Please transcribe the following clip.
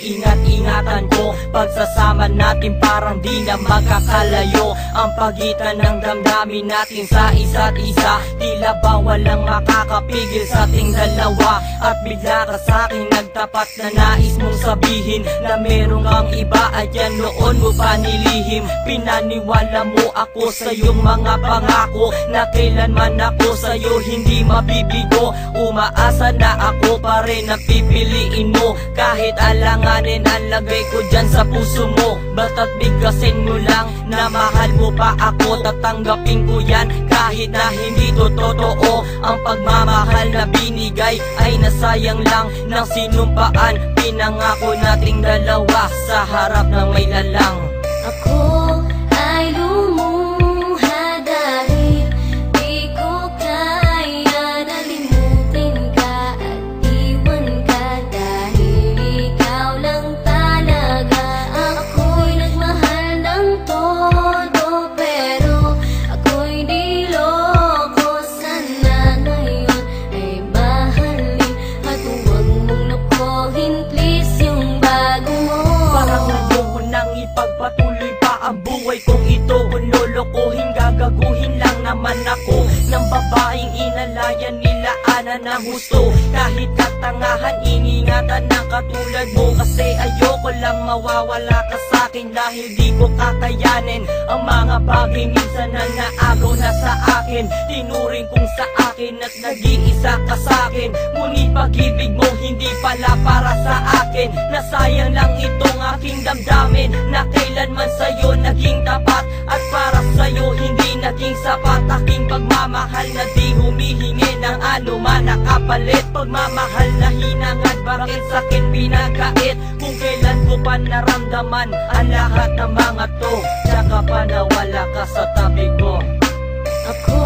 ingat-ingatan ko. Pagsasama natin parang di na magkakalayo ang pagitan ng damdamin natin sa isa't isa. Tila ba walang makakapigil sa ating dalawa. At bigla ka sa'kin nagtapat na nais mong sabihin na meron kang iba at yan noon mo pa nilihim. Pinaniwala mo ako sa iyong mga pangako na kailanman ako sa'yo hindi mabibigo. Umaasa na ako pa rin ang pipiliin mo, kahit alanganin ang lagay ko dyan sa puso mo. Basta't bigkasin mo lang na mahal mo pa ako, tatanggapin ko yan kahit na hindi to totoo. Ang pagmamahal na binigay ay nasayang lang ng sinumpaan. Pinangako nating dalawa sa harap ng may lalang. Ako ay lumuha dahil di ko kaya na limutin ka at iwan ka, dahil ikaw lang talaga. Ako'y nagmahal ng todo pero ako'y niloko. Sana ngayon ay mahalin at huwag mong lokohin please yung bago mo. Parang ayoko nang ipagpatuloy pa ang buhay kong ito. Kung lolokohin, gagaguhin lang naman ako ng babaeng inalayan nila ana ng gusto. Kahit katangahan, iningatan ng katulad mo, kasi ayoko lang mawawala ka sa'kin. Dahil di ko kakayanin ang mga bagay minsan na naagaw na sa akin. Tinuring kong sa akin at nag-iisa ka sa'kin. Ngunit pag-ibig mo hindi pala para sa akin. Nasayang lang itong aking damdamin na kailanman sa'yo naging tapat. At para sa'yo hindi naging sapat aking pagmamahal na di humihingi ng anuman na kapalit. Pagmamahal na hinangad, bakit sa'kin pinagkait? Kung kailan ko pa naramdaman ang lahat ng mga to, tsaka pa nawala ka sa tabi ko. Ako